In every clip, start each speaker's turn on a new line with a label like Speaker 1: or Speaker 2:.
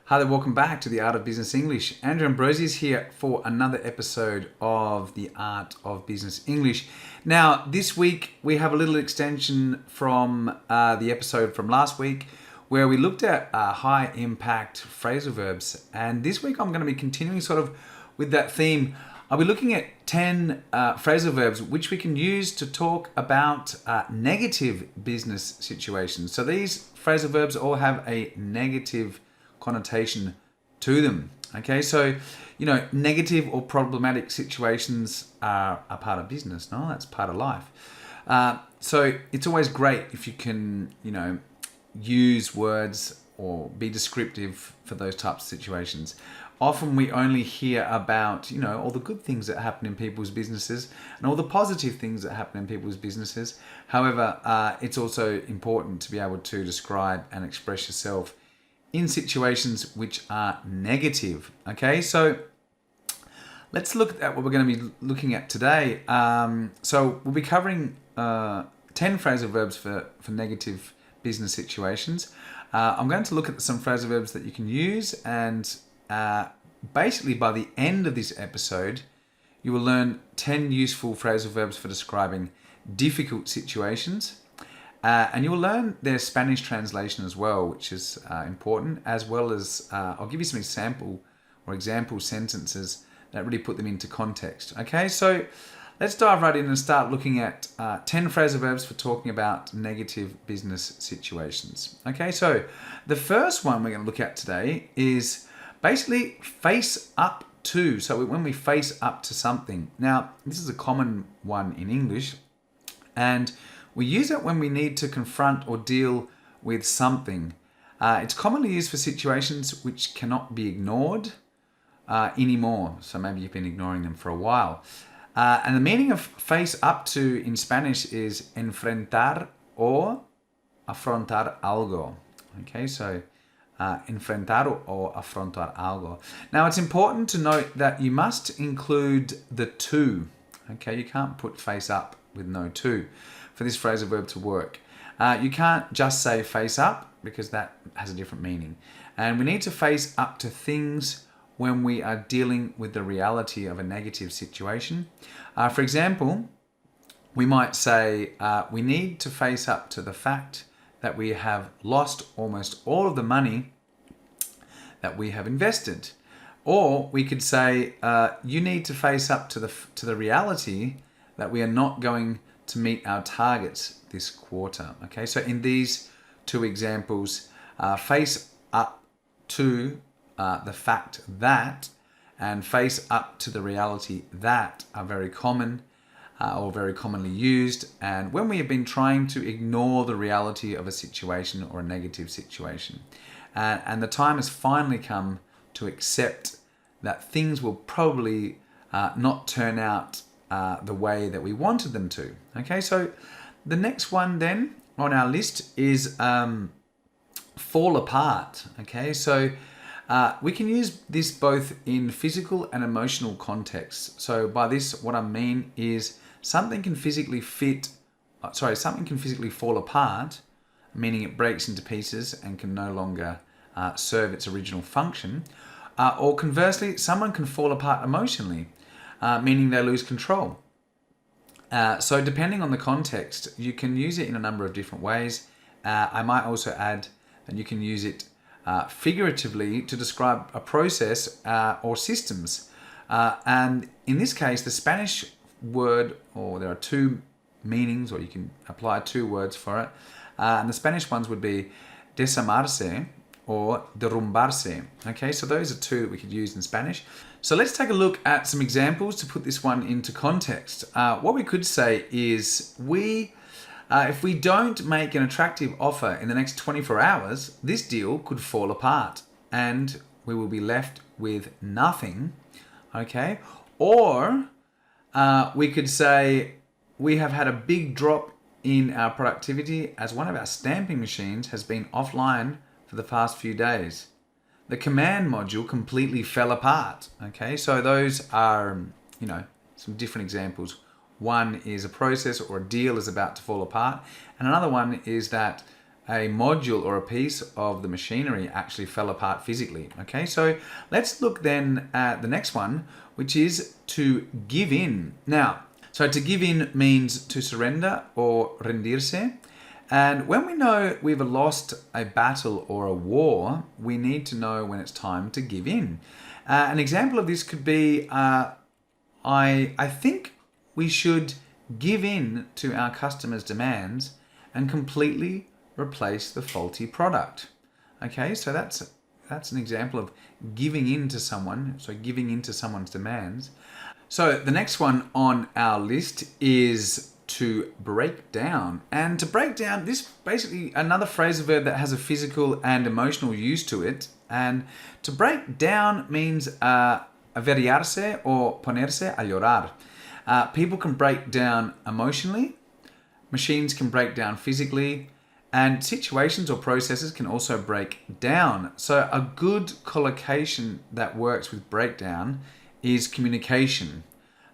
Speaker 1: Hi there, welcome back to the Art of Business English. Andrew Ambrosius here for another episode of the Art of Business English. Now, this week we have a little extension from the episode from last week where we looked at high impact phrasal verbs. And this week I'm going to be continuing sort of with that theme. I'll be looking at 10 phrasal verbs which we can use to talk about negative business situations. So these phrasal verbs all have a negative connotation to them. Okay, so negative or problematic situations are a part of business. No, that's part of life. So it's always great if you can use words or be descriptive for those types of situations. Often we only hear about all the good things that happen in people's businesses and all the positive things that happen in people's businesses. However, it's also important to be able to describe and express yourself in situations which are negative. Okay, so let's look at what we're going to be looking at today. So we'll be covering 10 phrasal verbs for negative business situations. I'm going to look at some phrasal verbs that you can use, and basically by the end of this episode, you will learn 10 useful phrasal verbs for describing difficult situations. And you will learn their Spanish translation as well, which is important, as well as I'll give you some example sentences that really put them into context. Okay, so let's dive right in and start looking at 10 phrasal verbs for talking about negative business situations. Okay, so the first one we're going to look at today is basically face up to. So when we face up to something. Now, this is a common one in English, and we use it when we need to confront or deal with something. It's commonly used for situations which cannot be ignored anymore. So maybe you've been ignoring them for a while. And the meaning of face up to in Spanish is enfrentar o afrontar algo. Okay, so enfrentar o afrontar algo. Now it's important to note that you must include the to. Okay, you can't put face up with no to for this phrasal verb to work. You can't just say face up because that has a different meaning. And we need to face up to things when we are dealing with the reality of a negative situation. For example, we might say we need to face up to the fact that we have lost almost all of the money that we have invested. Or we could say you need to face up to the reality that we are not going to meet our targets this quarter. Okay, so in these two examples, face up to the fact that and face up to the reality that are very common or very commonly used, and when we have been trying to ignore the reality of a situation or a negative situation. And the time has finally come to accept that things will probably not turn out the way that we wanted them to. Okay, so the next one then on our list is fall apart. Okay, so we can use this both in physical and emotional contexts. So by this, what I mean is something can physically fall apart, meaning it breaks into pieces and can no longer serve its original function. Or conversely, someone can fall apart emotionally, meaning they lose control. So depending on the context, you can use it in a number of different ways. I might also add that you can use it figuratively to describe a process or systems. And in this case, the Spanish word, or there are two meanings, or you can apply two words for it. And the Spanish ones would be desamarse or derrumbarse. Okay, so those are two that we could use in Spanish. So let's take a look at some examples to put this one into context. What we could say is if we don't make an attractive offer in the next 24 hours, this deal could fall apart and we will be left with nothing. Okay, or we could say we have had a big drop in our productivity as one of our stamping machines has been offline for the past few days. The command module completely fell apart. Okay, so those are, some different examples. One is a process or a deal is about to fall apart, and another one is that a module or a piece of the machinery actually fell apart physically. Okay, so let's look then at the next one, which is to give in. Now, so to give in means to surrender or rendirse. And when we know we've lost a battle or a war, we need to know when it's time to give in. An example of this could be, I think we should give in to our customers' demands and completely replace the faulty product. Okay, so that's an example of giving in to someone, so giving in to someone's demands. So the next one on our list is to break down. And to break down, this basically another phrasal verb that has a physical and emotional use to it. And to break down means averiarse or ponerse a llorar. People can break down emotionally, machines can break down physically, and situations or processes can also break down. So a good collocation that works with breakdown is communication.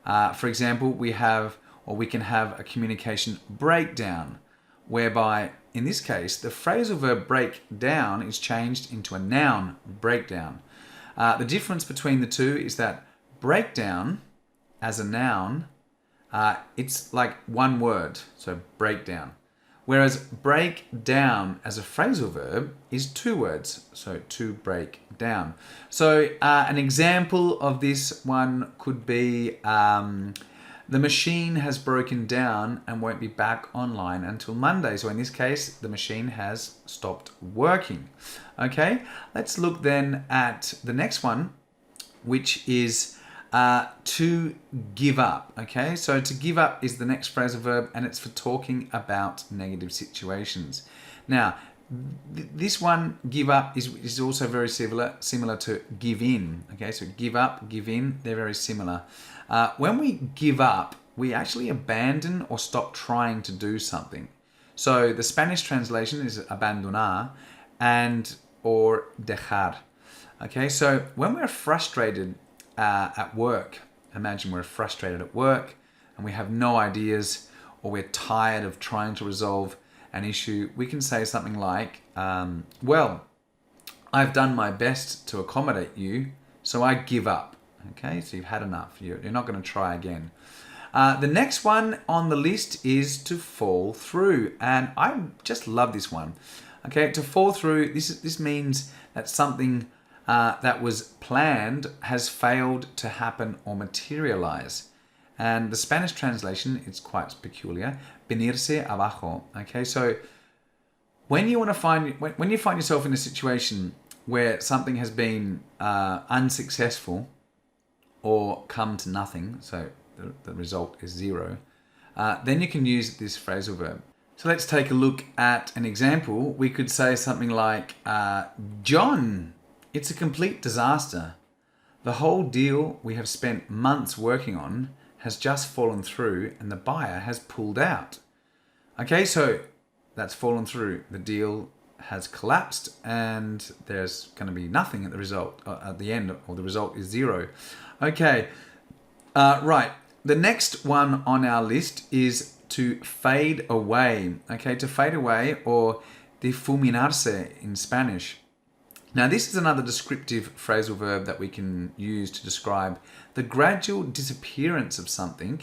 Speaker 1: For example, we can have a communication breakdown, whereby in this case the phrasal verb break down is changed into a noun breakdown. The difference between the two is that breakdown as a noun, it's like one word, so breakdown. Whereas break down as a phrasal verb is two words, so to break down. So an example of this one could be the machine has broken down and won't be back online until Monday. So in this case, the machine has stopped working. Okay, let's look then at the next one, which is to give up. Okay, so to give up is the next phrasal verb, and it's for talking about negative situations. Now, this one, give up, is also very similar to give in. Okay, so give up, give in, they're very similar. When we give up, we actually abandon or stop trying to do something. So the Spanish translation is abandonar and or dejar. Okay, so when we're frustrated at work, imagine we're frustrated at work and we have no ideas, or we're tired of trying to resolve an issue, we can say something like, well, I've done my best to accommodate you, so I give up. Okay, so you've had enough. You're not going to try again. The next one on the list is to fall through, and I just love this one. Okay, to fall through, this means that something that was planned has failed to happen or materialize. And the Spanish translation, it's quite peculiar, venirse abajo. Okay, so when you find yourself in a situation where something has been unsuccessful or come to nothing, so the result is zero, then you can use this phrasal verb. So let's take a look at an example. We could say something like, John, it's a complete disaster. The whole deal we have spent months working on has just fallen through and the buyer has pulled out. Okay, so that's fallen through. The deal has collapsed and there's going to be nothing at the end, or the result is zero. Okay, right. The next one on our list is to fade away. Okay, to fade away, or difuminarse in Spanish. Now, this is another descriptive phrasal verb that we can use to describe the gradual disappearance of something.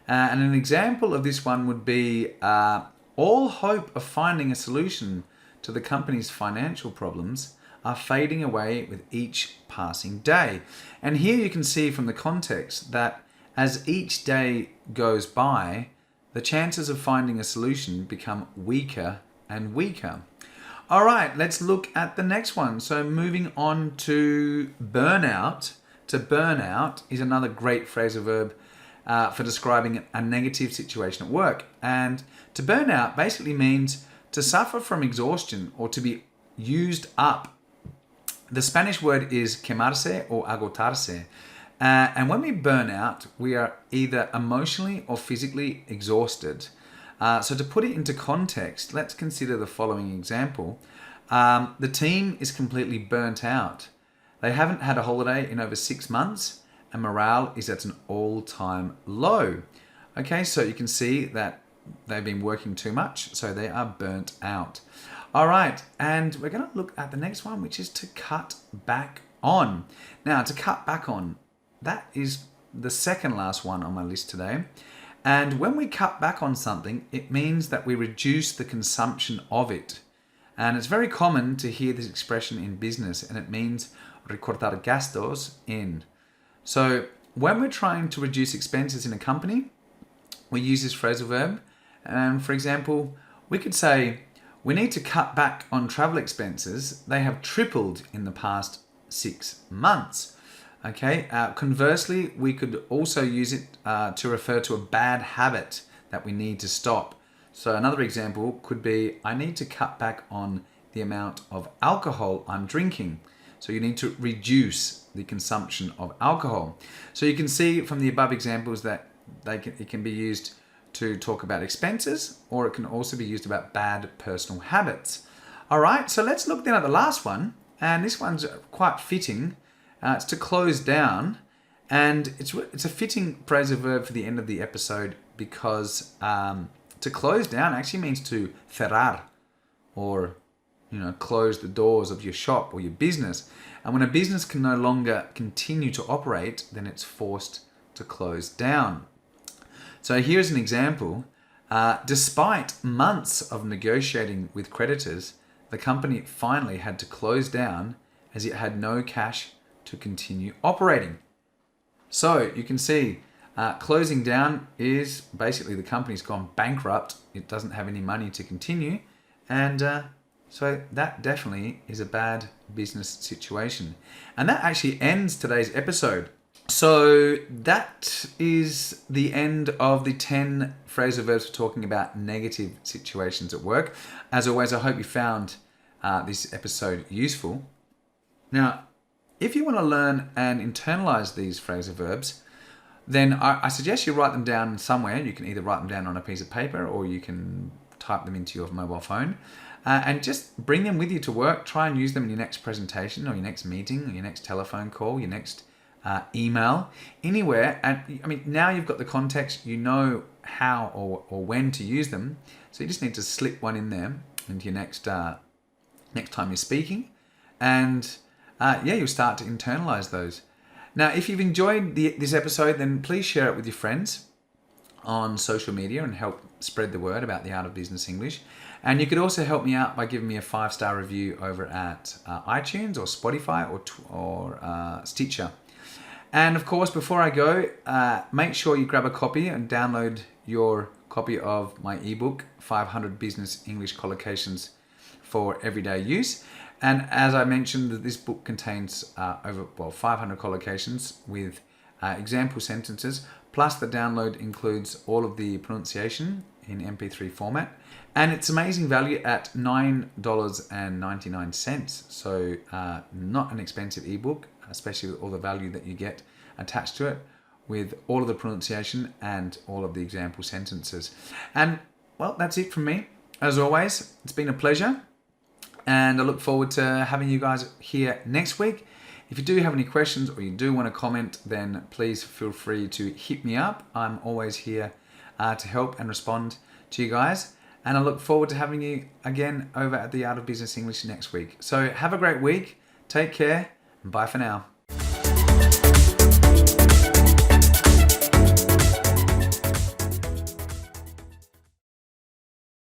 Speaker 1: And an example of this one would be all hope of finding a solution to the company's financial problems are fading away with each passing day. And here you can see from the context that as each day goes by, the chances of finding a solution become weaker and weaker. All right, let's look at the next one. So moving on to burnout. To burn out is another great phrasal verb for describing a negative situation at work. And to burn out basically means to suffer from exhaustion or to be used up. The Spanish word is quemarse or agotarse. And when we burn out, we are either emotionally or physically exhausted. So to put it into context, let's consider the following example. The team is completely burnt out. They haven't had a holiday in over 6 months and morale is at an all-time low. Okay, so you can see that they've been working too much, so they are burnt out. All right, and we're going to look at the next one, which is to cut back on. Now, to cut back on, that is the second last one on my list today. And when we cut back on something, it means that we reduce the consumption of it. And it's very common to hear this expression in business, and it means recortar gastos in. So when we're trying to reduce expenses in a company, we use this phrasal verb. And for example, we could say, we need to cut back on travel expenses. They have tripled in the past 6 months. Okay. Conversely, we could also use it to refer to a bad habit that we need to stop. So another example could be, I need to cut back on the amount of alcohol I'm drinking. So you need to reduce the consumption of alcohol. So you can see from the above examples that it can be used to talk about expenses, or it can also be used about bad personal habits. All right, so let's look then at the last one. And this one's quite fitting. It's to close down. And it's a fitting phrasal verb for the end of the episode, because to close down actually means to cerrar, or close the doors of your shop or your business. And when a business can no longer continue to operate, then it's forced to close down. So here's an example. Despite months of negotiating with creditors, the company finally had to close down as it had no cash to continue operating. So you can see closing down is basically the company's gone bankrupt. It doesn't have any money to continue. And so that definitely is a bad business situation. And that actually ends today's episode. So that is the end of the 10 phrasal verbs for talking about negative situations at work. As always, I hope you found this episode useful. Now, if you want to learn and internalize these phrasal verbs, then I suggest you write them down somewhere. You can either write them down on a piece of paper, or you can type them into your mobile phone. And just bring them with you to work. Try and use them in your next presentation, or your next meeting, or your next telephone call, your next email, anywhere. And I mean, now you've got the context, you know how or when to use them. So you just need to slip one in there into your next time you're speaking. And you'll start to internalize those. Now, if you've enjoyed this episode, then please share it with your friends on social media and help spread the word about the Art of Business English. And you could also help me out by giving me a 5-star review over at iTunes or Spotify or Stitcher. And of course, before I go, make sure you grab a copy and download your copy of my ebook, 500 Business English Collocations for Everyday Use. And as I mentioned, this book contains over 500 collocations with example sentences, plus the download includes all of the pronunciation in MP3 format. And it's amazing value at $9.99. So not an expensive ebook, especially with all the value that you get attached to it, with all of the pronunciation and all of the example sentences. And well, that's it from me. As always, it's been a pleasure. And I look forward to having you guys here next week. If you do have any questions or you do want to comment, then please feel free to hit me up. I'm always here to help and respond to you guys. And I look forward to having you again over at the Art of Business English next week. So have a great week. Take care. And bye for now.